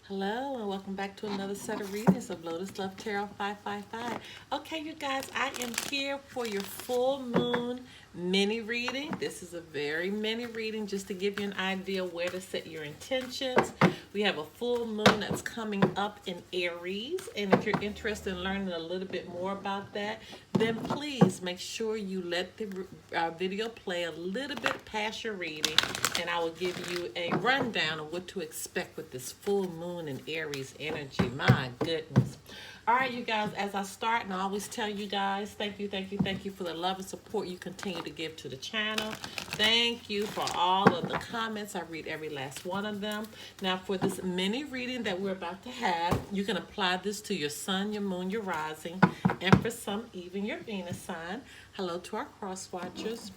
Hello and welcome back to another set of readings of Lotus Love Tarot 555. Okay, you guys, I am here for your full moon mini reading. This is a very mini reading just to give you an idea where to set your intentions. We have a full moon that's coming up in Aries, and if you're interested in learning a little bit more about that, then please make sure you let the video play a little bit past your reading, and I will give you a rundown of what to expect with this full moon in Aries energy. My goodness. All right, you guys, as I start, and I always tell you guys, thank you for the love and support you continue to give to the channel. Thank you for all of the comments. I read every last one of them. Now, for this mini reading that we're about to have, you can apply this to your sun, your moon, your rising, and for some, even your Venus sign. Hello to our cross watchers.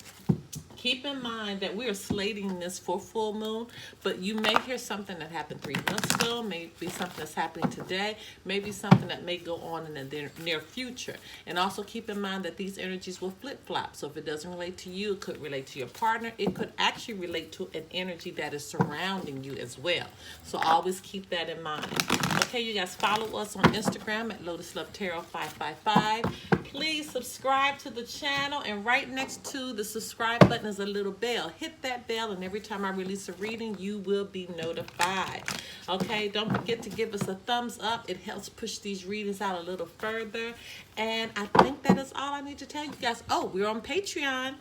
Keep in mind that we are slating this for full moon, but you may hear something that happened 3 months ago, maybe something that's happening today, maybe something that may go on in the near future. And also keep in mind that these energies will flip-flop. So if it doesn't relate to you, it could relate to your partner. It could actually relate to an energy that is surrounding you as well. So always keep that in mind. Okay, you guys, follow us on Instagram at Lotus Love Tarot 555. Please subscribe to the channel, and right next to the subscribe button is a little bell. Hit that bell, and every time I release a reading, you will be notified. Okay, don't forget to give us a thumbs up. It helps push these readings out a little further. And I think that is all I need to tell you guys. Oh, we're on Patreon.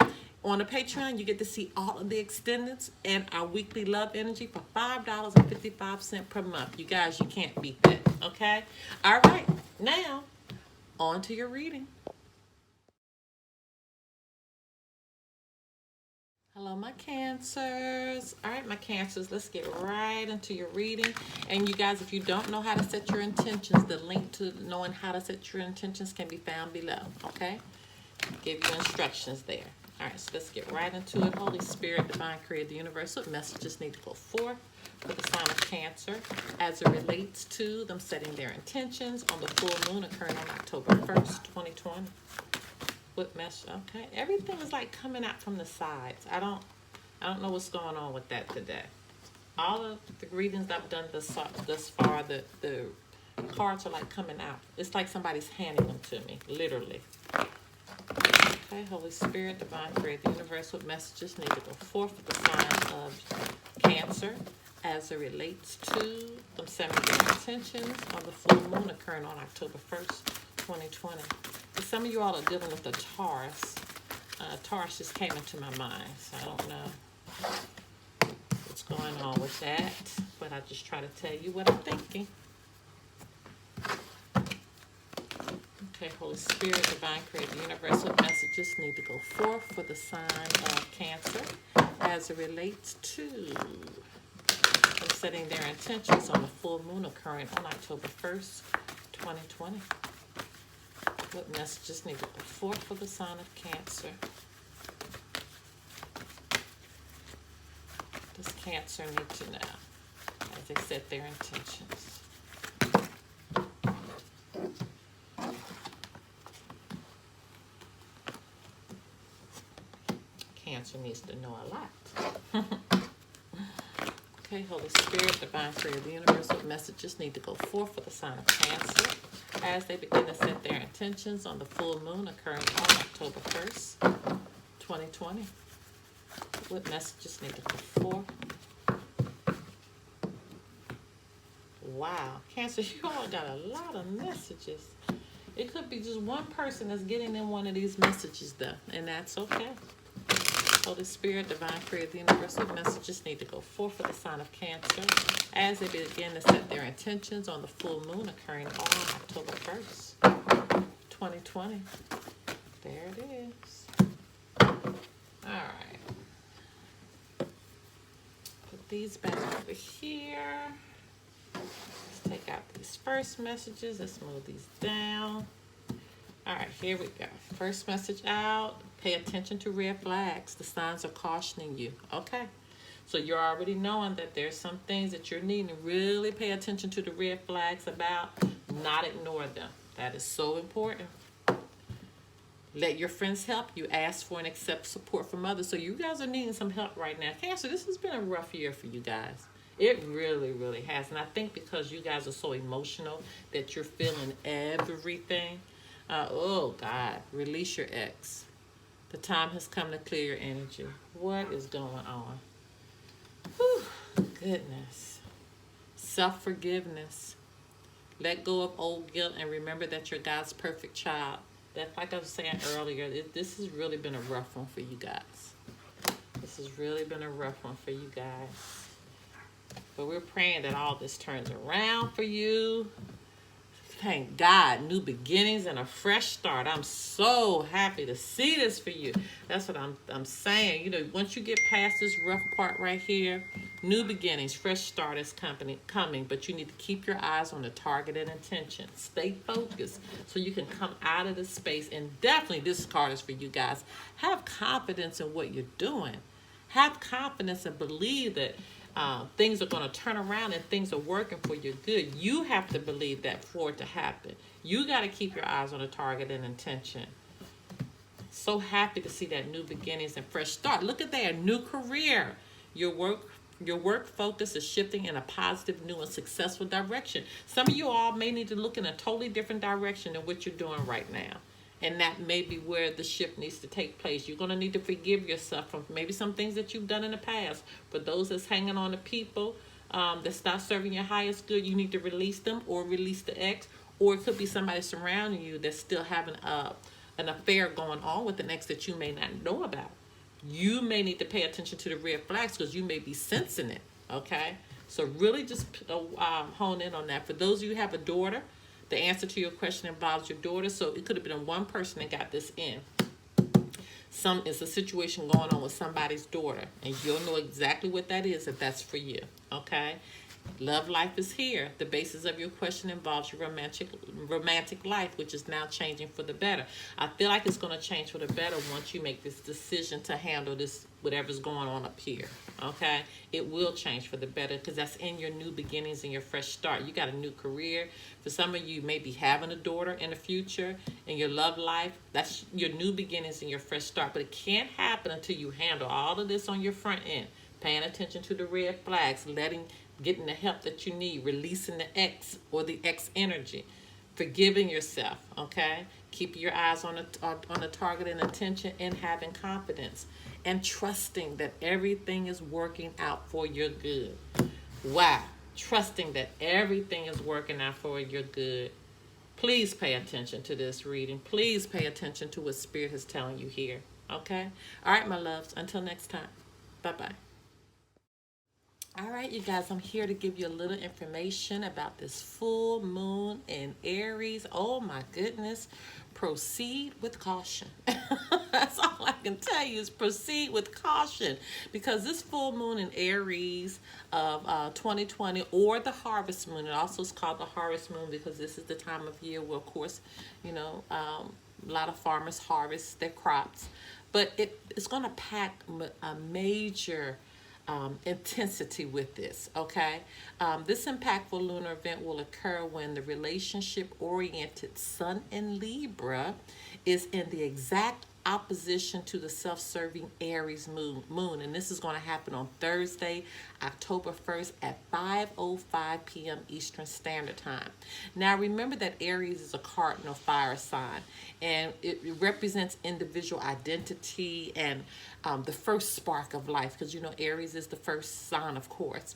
On the Patreon, you get to see all of the extendeds and our weekly love energy for $5.55 per month. You guys, you can't beat that, okay? All right, now, on to your reading. Hello, my Cancers. All right, my Cancers, let's get right into your reading. And you guys, if you don't know how to set your intentions, the link to knowing how to set your intentions can be found below, okay? Give you instructions there. All right, so let's get right into it. Holy Spirit, Divine Creator, the Universe, what messages need to go forth for the sign of Cancer as it relates to them setting their intentions on the full moon occurring on October 1st, 2020? What message? Okay, everything is like coming out from the sides. I don't know what's going on with that today. All of the readings I've done thus far, the cards are like coming out. It's like somebody's handing them to me, literally. Okay, Holy Spirit, Divine Creator, the Universe, what messages need to go forth for the sign of Cancer as it relates to them setting their intentions on the full moon occurring on October 1st, 2020. Some of you all are dealing with a Taurus. Taurus just came into my mind, so I don't know what's going on with that, but I just try to tell you what I'm thinking. Okay, Holy Spirit, Divine Creator, the Universe, what messages need to go forth for the sign of Cancer as it relates to them setting their intentions on the full moon occurring on October 1st, 2020. What messages need to go forth for the sign of Cancer? Does Cancer need to know as they set their intentions? Cancer needs to know a lot. Okay, Holy Spirit, Divine Creator of the Universe, what messages need to go forth for the sign of Cancer as they begin to set their intentions on the full moon occurring on October 1st, 2020? What messages need to go forth? Wow, Cancer, you all got a lot of messages. It could be just one person that's getting in one of these messages, though, and that's okay. Holy Spirit, Divine Creator, the Universe, what messages need to go forth for the sign of Cancer as they begin to set their intentions on the full moon occurring on October 1st, 2020. There it is. All right. Put these back over here. Let's take out these first messages. Let's move these down. All right, here we go. First message out. Pay attention to red flags. The signs are cautioning you. Okay. So you're already knowing that there's some things that you're needing to really pay attention to the red flags about. Not ignore them. That is so important. Let your friends help you. Ask for and accept support from others. So you guys are needing some help right now. Cancer, this has been a rough year for you guys. It really, really has. And I think because you guys are so emotional that you're feeling everything. Oh, God, release your ex. The time has come to clear your energy. What is going on? Whew, goodness. Self forgiveness. Let go of old guilt and remember that you're God's perfect child. That, like I was saying earlier, this has really been a rough one for you guys. This has really been a rough one for you guys. But we're praying that all this turns around for you. Thank God, new beginnings and a fresh start. I'm so happy to see this for you. That's what I'm saying. You know, once you get past this rough part right here, new beginnings, fresh start is coming. But you need to keep your eyes on the target and intention. Stay focused so you can come out of this space. And definitely, this card is for you guys. Have confidence in what you're doing. Have confidence and believe that things are going to turn around and things are working for your good. You have to believe that for it to happen. You got to keep your eyes on the target and intention. So happy to see that new beginnings and fresh start. Look at that, new career. Your work focus is shifting in a positive, new, and successful direction. Some of you all may need to look in a totally different direction than what you're doing right now. And that may be where the shift needs to take place. You're going to need to forgive yourself from maybe some things that you've done in the past. For those that's hanging on to people that's not serving your highest good, you need to release them or release the ex. Or it could be somebody surrounding you that's still having an affair going on with an ex that you may not know about. You may need to pay attention to the red flags because you may be sensing it, okay? So really just hone in on that. For those of you who have a daughter, the answer to your question involves your daughter, so it could have been one person that got this in. It's a situation going on with somebody's daughter, and you'll know exactly what that is if that's for you, okay? Love life is here. The basis of your question involves your romantic life, which is now changing for the better. I feel like it's going to change for the better once you make this decision to handle this, whatever's going on up here, okay? It will change for the better because that's in your new beginnings and your fresh start. You got a new career. For some of you, maybe having a daughter in the future in your love life, that's your new beginnings and your fresh start. But it can't happen until you handle all of this on your front end, paying attention to the red flags, getting the help that you need, releasing the ex or the ex energy, forgiving yourself, okay? Keep your eyes on the target and attention, and having confidence and trusting that everything is working out for your good. Wow. Trusting that everything is working out for your good. Please pay attention to this reading. Please pay attention to what Spirit is telling you here, okay? All right, my loves. Until next time. Bye-bye. All right, you guys, I'm here to give you a little information about this full moon in Aries. Oh, my goodness. Proceed with caution. That's all I can tell you is proceed with caution, because this full moon in Aries of 2020, or the harvest moon, it also is called the harvest moon because this is the time of year where, of course, you know, a lot of farmers harvest their crops. But it's going to pack a major intensity with this, okay? This impactful lunar event will occur when the relationship-oriented Sun in Libra is in the exact opposition to the self-serving Aries moon. And this is going to happen on Thursday, October 1st at 5:05 p.m. Eastern Standard Time. Now, remember that Aries is a cardinal fire sign, and it represents individual identity and the first spark of life, because, you know, Aries is the first sign, of course.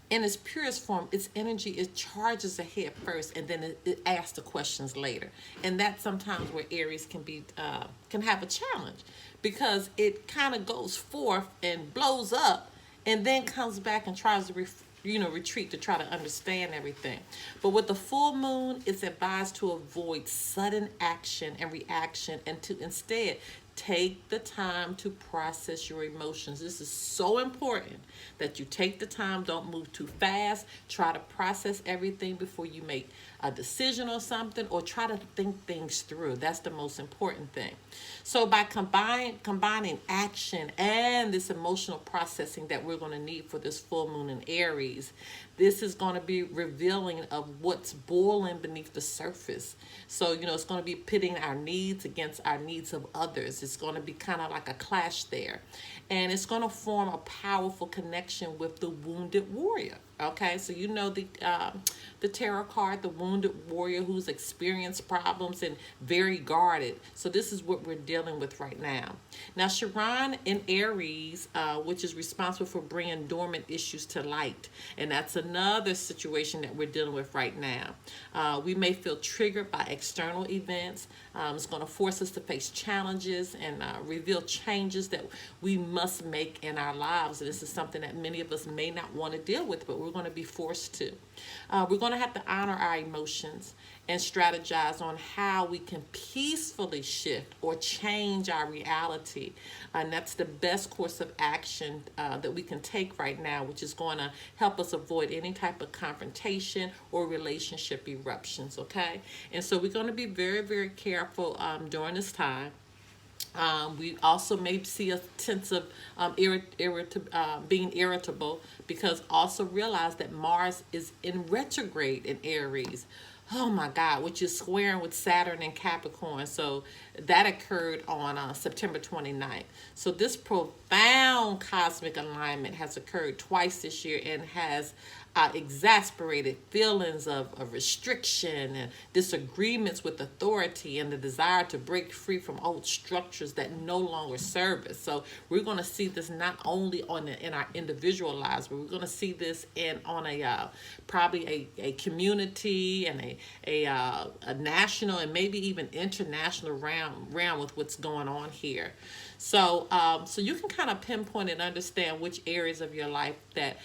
In its purest form, its energy, it charges ahead first, and then it asks the questions later. And that's sometimes where Aries can have a challenge, because it kind of goes forth and blows up, and then comes back and tries to retreat to try to understand everything. But with the full moon, it's advised to avoid sudden action and reaction, and to instead take the time to process your emotions. This is so important that you take the time. Don't move too fast. Try to process everything before you make a decision or something, or try to think things through. That's the most important thing. So by combining action and this emotional processing that we're going to need for this full moon in Aries, this is going to be revealing of what's boiling beneath the surface. So, you know, it's going to be pitting our needs against our needs of others. It's going to be kind of like a clash there. And it's going to form a powerful connection with the wounded warrior. Okay, so you know the tarot card, the wounded warrior who's experienced problems and very guarded. So this is what we're dealing with right now. Now, Chiron in Aries, which is responsible for bringing dormant issues to light, and that's another situation that we're dealing with right now. We may feel triggered by external events. It's going to force us to face challenges and reveal changes that we must make in our lives. And this is something that many of us may not want to deal with, but we're going to be forced to. We're going to have to honor our emotions and strategize on how we can peacefully shift or change our reality. And that's the best course of action that we can take right now, which is going to help us avoid any type of confrontation or relationship eruptions, okay? And so we're going to be very, very careful during this time. We also may see a sense of being irritable, because also realize that Mars is in retrograde in Aries. Oh my God, which is squaring with Saturn and Capricorn. So that occurred on September 29th. So this profound cosmic alignment has occurred twice this year and has exasperated feelings of restriction and disagreements with authority and the desire to break free from old structures that no longer serve us. So we're going to see this not only in our individual lives, but we're going to see this on a probably a community and a national and maybe even international round with what's going on here. So so you can kind of pinpoint and understand which areas of your life that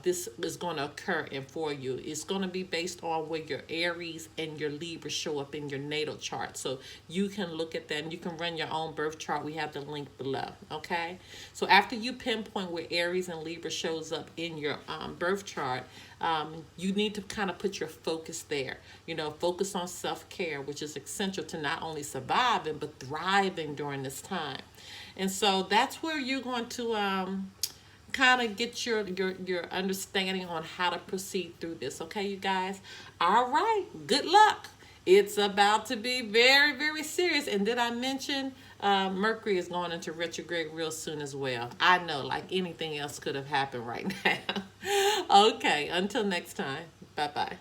this is going to occur in for you. It's going to be based on where your Aries and your Libra show up in your natal chart. So you can look at that and you can run your own birth chart. We have the link below, okay? So after you pinpoint where Aries and Libra shows up in your birth chart, you need to kind of put your focus there. You know, focus on self-care, which is essential to not only surviving, but thriving during this time. And so that's where you're going to kind of get your understanding on how to proceed through this. Okay, you guys? All right. Good luck. It's about to be very, very serious. And did I mention Mercury is going into retrograde real soon as well? I know, like anything else could have happened right now. Okay, until next time. Bye-bye.